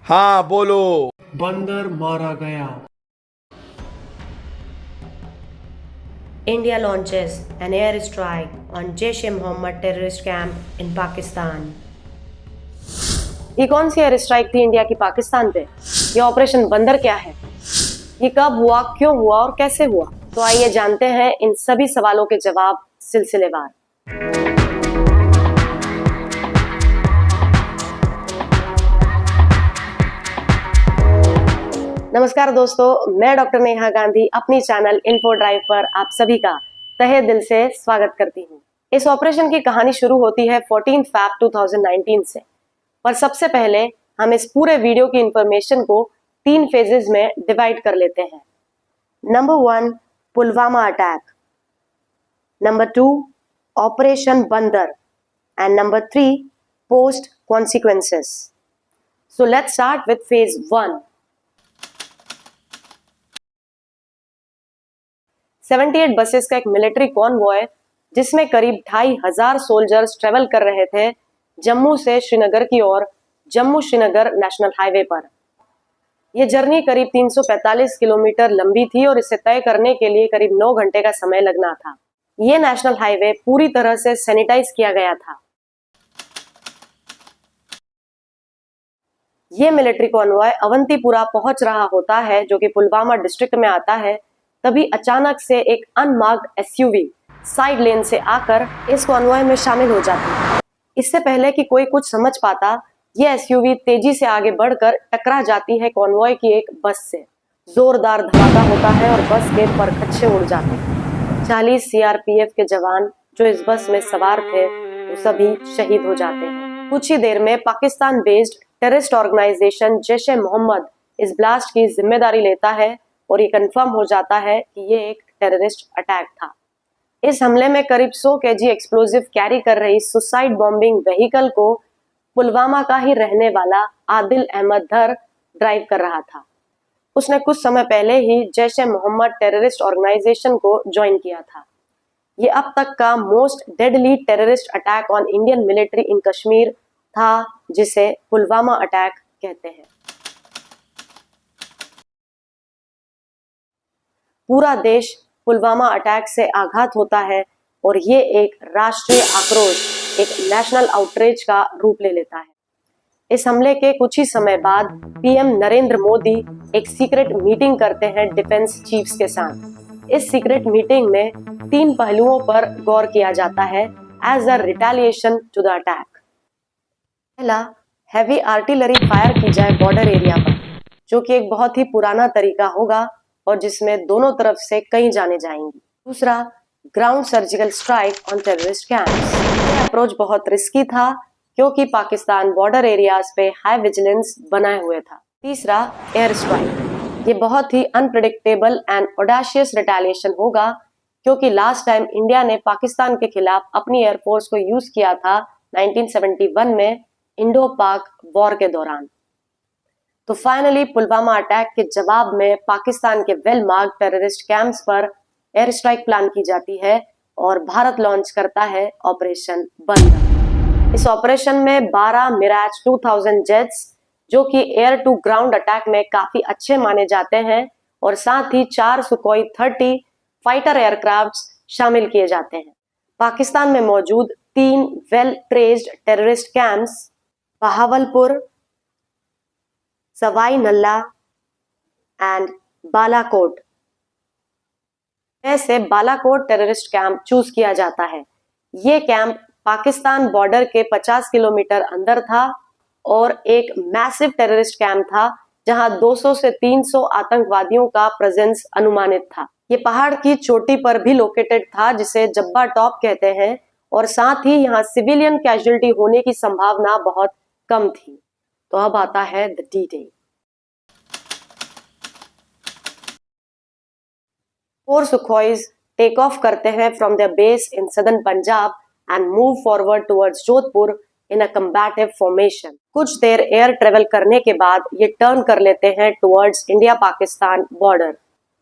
हाँ बोलो। बंदर मारा गया। India launches an air strike on Jaish-e-Mohammed terrorist camp in Pakistan. ये कौन सी एयर स्ट्राइक थी इंडिया की पाकिस्तान पे? ये ऑपरेशन बंदर क्या है? ये कब हुआ, क्यों हुआ और कैसे हुआ? तो आइए जानते हैं इन सभी सवालों के जवाब सिलसिलेवार। नमस्कार दोस्तों, मैं डॉक्टर नेहा गांधी अपनी चैनल इन्फो ड्राइव पर आप सभी का तहे दिल से स्वागत करती हूँ। इस ऑपरेशन की कहानी शुरू होती है 14 फैब 2019 से, पर सबसे पहले हम इस पूरे वीडियो की इंफॉर्मेशन को 3 फेजेस में डिवाइड कर लेते हैं। Number 1, Pulwama attack, number 2, operation Bandar and number 3, post consequences. So let's start with phase 1। 78 buses का एक मिलिट्री कॉन्वॉय जिसमें करीब 2500 सोल्जर्स ट्रेवल कर रहे थे जम्मू से श्रीनगर की ओर, जम्मू श्रीनगर नेशनल हाईवे पर। यह जर्नी करीब 345 किलोमीटर लंबी थी और इसे तय करने के लिए करीब 9 घंटे का समय लगना था। यह नेशनल हाईवे पूरी तरह से सैनिटाइज किया गया था। यह मिलिट्री कॉन्वॉय अवंतीपुरा पहुंच रहा होता है जो कि पुलवामा डिस्ट्रिक्ट में आता है। तभी अचानक से एक अनमार्क्ड एसयूवी साइड लेन से आकर इस कॉन्वॉय में शामिल हो जाती है। इससे पहले कि कोई कुछ समझ पाता, यह एसयूवी तेजी से आगे बढ़कर टकरा जाती है कॉन्वॉय की एक बस से। जोरदार धमाका होता है और बस के परखच्चे उड़ जाते हैं। 40 सीआरपीएफ के जवान जो इस बस में सवार थे वो सभी शहीद हो जाते हैं। कुछ ही देर में Pakistan based terrorist organisation Jaish-e-Mohammed इस ब्लास्ट की जिम्मेदारी लेता है और ये कंफर्म हो जाता है कि ये एक टेररिस्ट अटैक था। इस हमले में करीब 100 केजी एक्सप्लोजिव कैरी कर रही सुसाइड बॉम्बिंग व्हीकल को पुलवामा का ही रहने वाला आदिल अहमद धर ड्राइव कर रहा था। उसने कुछ समय पहले ही जैश-ए-मोहम्मद टेररिस्ट ऑर्गेनाइजेशन को ज्वाइन किया था। ये अब तक का most deadly terrorist attack on Indian military इन कश्मीर था, जिसे पुलवामा अटैक कहते हैं। पूरा देश पुलवामा अटैक से आघात होता है और ये एक राष्ट्रीय आक्रोश, एक नेशनल आउटरीच का रूप ले लेता है। इस हमले के कुछ ही समय बाद पीएम नरेंद्र मोदी एक सीक्रेट मीटिंग करते हैं डिफेंस चीफ्स के साथ। इस सीक्रेट मीटिंग में 3 पहलुओं पर गौर किया जाता है as a retaliation to the attack. पहला, हैवी आर्टिलरी फायर की जाए बॉर्डर एरिया पर, जो कि एक बहुत ही पुराना तरीका होगा और जिसमें दोनों तरफ से कई जाने जाएंगी। दूसरा, ground surgical strike on terrorist camps. यह अप्रोच बहुत रिस्की था क्योंकि पाकिस्तान बॉर्डर एरियाज पे हाई विजिलेंस बनाए हुए था। तीसरा, एयर स्ट्राइक। ये बहुत ही अनप्रेडिक्टेबल एंड ऑडेशियस रिटेलिएशन होगा क्योंकि लास्ट टाइम इंडिया ने पाकिस्तान के खिलाफ अपनी एयरफोर्स को यूज किया था 1971 में इंडो पाक वॉर के दौरान। तो फाइनली पुलवामा अटैक के जवाब में पाकिस्तान के वेल मार्क्ड टेररिस्ट कैंप्स पर एयर स्ट्राइक प्लान की जाती है और भारत लॉन्च करता है ऑपरेशन बंदर। इस ऑपरेशन में 12 मिराज 2000 जेट्स, जो कि एयर टू ग्राउंड अटैक में काफी अच्छे माने जाते हैं, और साथ ही 4 सुखोई 30 फाइटर एयरक्राफ्ट्स शामिल किए जाते हैं। पाकिस्तान में मौजूद 3 well traced terrorist camps Bahawalpur, Sawai Nalla and Balakot में से बालाकोट टेररिस्ट कैंप चूज किया जाता है। ये कैंप पाकिस्तान बॉर्डर के 50 किलोमीटर अंदर था और एक मैसिव टेररिस्ट कैंप था जहां 200 से 300 आतंकवादियों का प्रेजेंस अनुमानित था। ये पहाड़ की चोटी पर भी लोकेटेड था जिसे जब्बा टॉप कहते हैं, और साथ ही यहाँ सिविलियन कैजुअलिटी होने की संभावना बहुत कम थी। तो अब आता है the detail. 4 Sukhois take off करते हैं from their base in southern Punjab and move forward towards Jodhpur in a combative formation. कुछ देर एयर ट्रेवल करने के बाद ये टर्न कर लेते हैं towards India Pakistan border.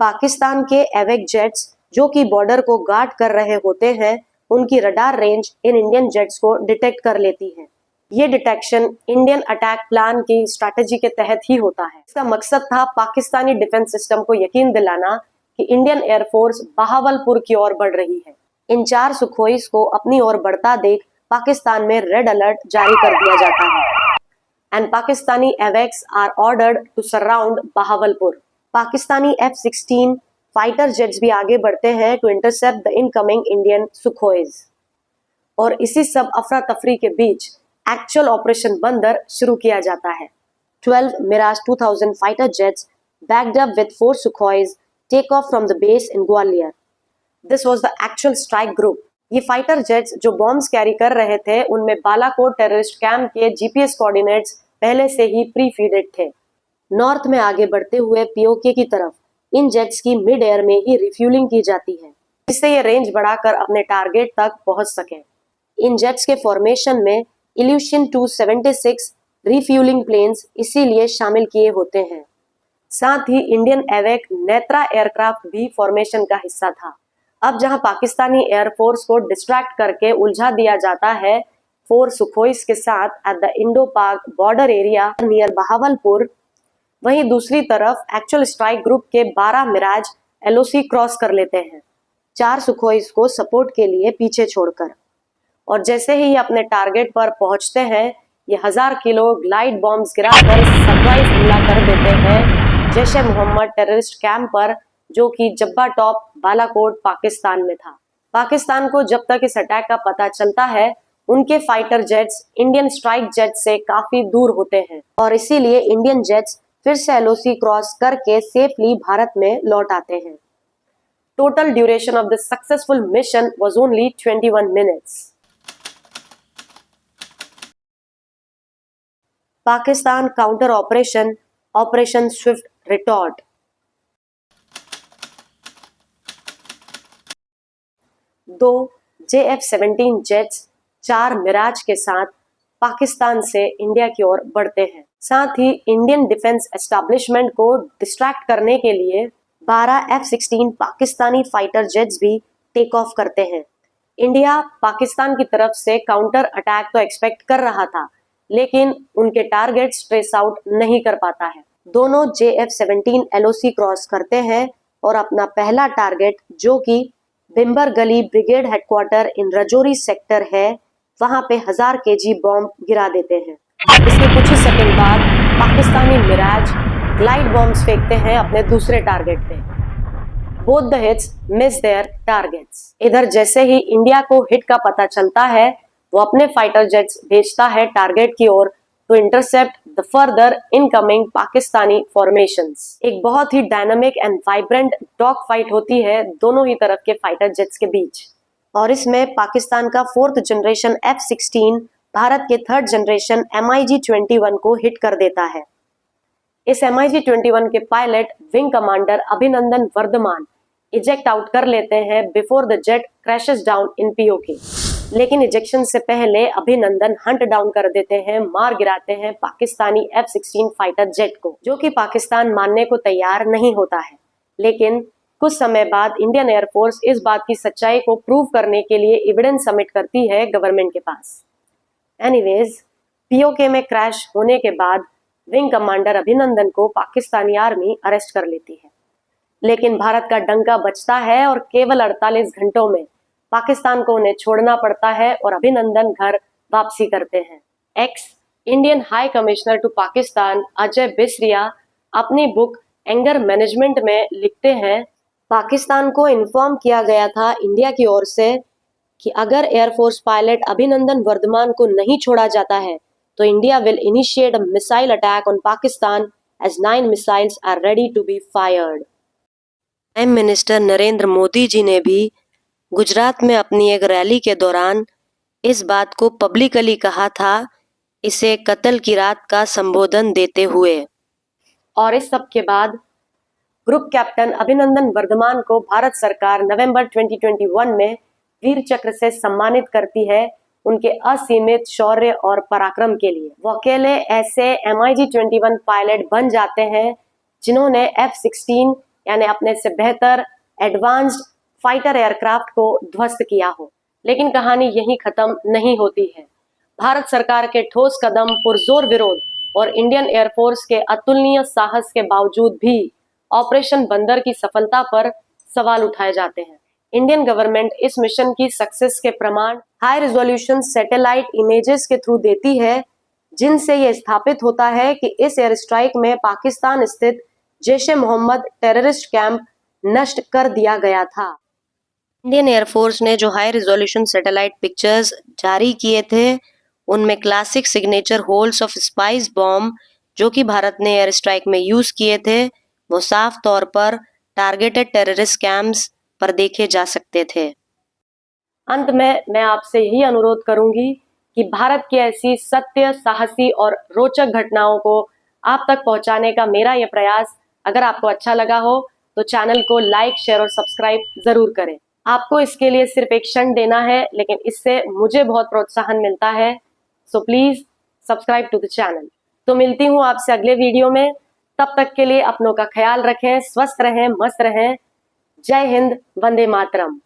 Pakistan के एवेक जेट्स जो कि बॉर्डर को गार्ड कर रहे होते हैं, उनकी radar range in Indian jets को डिटेक्ट कर लेती है। ये डिटेक्शन इंडियन अटैक प्लान की स्ट्रैटेजी के तहत ही होता है। इसका मकसद था पाकिस्तानी डिफेंस सिस्टम को यकीन दिलाना कि इंडियन एयरफोर्स बहावलपुर की ओर बढ़ रही है। इन 4 सुखोईस को अपनी ओर बढ़ता देख पाकिस्तान में रेड अलर्ट जारी कर दिया जाता है एंड पाकिस्तानी एवेक्स are ordered to surround Bahawalpur. Pakistani F-16 fighter jets भी आगे बढ़ते हैं to intercept the incoming Indian Sukhois. और इसी सब अफरा तफरी के बीच एक्चुअल ऑपरेशन बंदर शुरू किया जाता है। 12 Mirage 2000 fighter jets backed up with 4 Sukhois take off from the base in Gwalior. This was the actual strike group. ये फाइटर जेट्स जो बॉम्ब्स कैरी कर रहे थे उनमें बालाकोट टेररिस्ट कैंप के जीपीएस कोऑर्डिनेट्स पहले से ही प्री फीडेड थे। नॉर्थ में आगे बढ़ते हुए पीओके की तरफ इन जेट्स की मिड एयर में ही रिफ्यूलिंग की जाती है, जिससे ये रेंज बढ़ाकर अपने टारगेट तक पहुंच सके। इन जेट्स के फॉर्मेशन में इल्यूशन 276 रिफ्यूलिंग प्लेन्स इसीलिए शामिल किए होते हैं। साथ ही इंडियन एवेक नेत्रा एयरक्राफ्ट भी फॉर्मेशन का हिस्सा था। अब जहां पाकिस्तानी एयरफोर्स को डिस्ट्रैक्ट करके उलझा दिया जाता है 4 सुखोईस के साथ एट द इंडो पाक बॉर्डर एरिया नियर बहावलपुर, वहीं दूसरी तरफ एक्चुअल स्ट्राइक ग्रुप के 12 मिराज एलओसी क्रॉस कर लेते हैं 4 सुखोईस को सपोर्ट के लिए पीछे छोड़कर। और जैसे ही अपने टारगेट पर पहुंचते हैं ये 1000 किलो ग्लाइड बॉम्ब्स गिराकर सरप्राइज हमला कर देते हैं जैश ए मोहम्मद टेररिस्ट कैंप पर, जो कि जब्बा टॉप बालाकोट पाकिस्तान में था। पाकिस्तान को जब तक इस अटैक का पता चलता है उनके fighter jets Indian strike jet से काफी दूर होते हैं और इसीलिए इंडियन जेट्स फिर से एलओसी क्रॉस करके सेफली भारत में लौट आते हैं। Total duration of the successful mission was only 21 minutes. Pakistan counter operation Swift retort. दो JF-17 जेट्स 4 मिराज के साथ पाकिस्तान से इंडिया की ओर बढ़ते हैं। साथ ही इंडियन डिफेंस एस्टैब्लिशमेंट को डिस्ट्रैक्ट करने के लिए 12 F-16 पाकिस्तानी फाइटर जेट्स भी टेक ऑफ करते हैं। इंडिया पाकिस्तान की तरफ से काउंटर अटैक तो एक्सपेक्ट कर रहा था, लेकिन उनके टारगेट्स ट्रेस आउट नहीं कर पाता है। दोनों JF-17 एलओसी क्रॉस करते हैं और अपना पहला टारगेट, जो कि बिम्बर गली brigade headquarter in Rajouri sector है, वहां पे 1000 kg बॉम्ब गिरा देते हैं। इसके कुछ ही सेकंड बाद पाकिस्तानी मिराज ग्लाइड बॉम्ब्स फेंकते हैं अपने दूसरे टारगेट पे। Both the hits miss their targets. इधर जैसे ही इंडिया को हिट का पता चलता है वो अपने फाइटर जेट्स भेजता है टारगेट की ओर to intercept the further incoming Pakistani formations. एक बहुत ही dynamic and vibrant dog fight होती है दोनों ही तरफ के फाइटर जेट्स के बीच, और इसमें पाकिस्तान का 4th जनरेशन F-16 भारत के 3rd जनरेशन MiG-21 को हिट कर देता है। इस MiG-21 के pilot wing commander Abhinandan Varthaman eject out कर लेते हैं before the jet crashes down in PoK. लेकिन इजेक्शन से पहले अभिनंदन हंट डाउन कर देते हैं, मार गिराते हैं पाकिस्तानी F-16 फाइटर जेट को, जो कि पाकिस्तान मानने को तैयार नहीं होता है। लेकिन कुछ समय बाद इंडियन एयरफोर्स इस बात की सच्चाई को प्रूव करने के लिए एविडेंस सबमिट करती है गवर्नमेंट के पास। एनीवेज, पीओके में क्रैश होने के बाद विंग कमांडर अभिनंदन को पाकिस्तानी आर्मी अरेस्ट कर लेती है, लेकिन भारत का डंका बजता है और केवल 48 घंटों में पाकिस्तान को उन्हें छोड़ना पड़ता है और अभिनंदन घर वापसी करते हैं। Ex Indian high commissioner to Pakistan Ajay Bisaria अपनी बुक एंगर मैनेजमेंट में लिखते हैं, पाकिस्तान को इन्फॉर्म किया गया था इंडिया की ओर से कि अगर एयरफोर्स पायलट अभिनंदन वर्धमान को नहीं छोड़ा जाता है तो India will initiate a missile attack on Pakistan as 9 missiles are ready to be fired. Prime minister Narendra Modi ji ने भी गुजरात में अपनी एक रैली के दौरान इस बात को पब्लिकली कहा था, इसे कत्ल की रात का संबोधन देते हुए। और इस सब के बाद ग्रुप कैप्टन अभिनंदन वर्धमान को भारत सरकार नवंबर 2021 में वीर चक्र से सम्मानित करती है उनके असीमित शौर्य और पराक्रम के लिए। वो अकेले ऐसे MiG-21 पायलट बन जाते हैं जिन्होंने F-16 यानी अपने से बेहतर एडवांस्ड फाइटर एयरक्राफ्ट को ध्वस्त किया हो। लेकिन कहानी यहीं खत्म नहीं होती है। भारत सरकार के ठोस कदम, पुरजोर विरोध और इंडियन एयरफोर्स के अतुलनीय साहस के बावजूद भी ऑपरेशन बंदर की सफलता पर सवाल उठाए जाते हैं। इंडियन गवर्नमेंट इस मिशन की सक्सेस के प्रमाण हाई रिजोल्यूशन सैटेलाइट इमेजेस के थ्रू देती है, जिनसे यह स्थापित होता है कि इस एयर स्ट्राइक में पाकिस्तान स्थित जैश-ए मोहम्मद टेररिस्ट कैंप नष्ट कर दिया गया था। इंडियन एयरफोर्स ने जो हाई रिजोल्यूशन सैटेलाइट पिक्चर्स जारी किए थे, उनमें classic signature holes of spice bomb जो कि भारत ने एयर स्ट्राइक में यूज किए थे, वो साफ तौर पर टारगेटेड टेररिस्ट कैंप्स पर देखे जा सकते थे। अंत में मैं आपसे यही अनुरोध करूंगी कि भारत की ऐसी सत्य, साहसी और रोचक घटनाओं को आप तक पहुंचाने का मेरा यह प्रयास अगर आपको अच्छा लगा हो तो चैनल को लाइक, शेयर और सब्सक्राइब जरूर करें। आपको इसके लिए सिर्फ एक क्षण देना है, लेकिन इससे मुझे बहुत प्रोत्साहन मिलता है। So please subscribe to the channel. तो मिलती हूँ आपसे अगले वीडियो में। तब तक के लिए अपनों का ख्याल रखें, स्वस्थ रहें, मस्त रहें। जय हिंद, वंदे मातरम।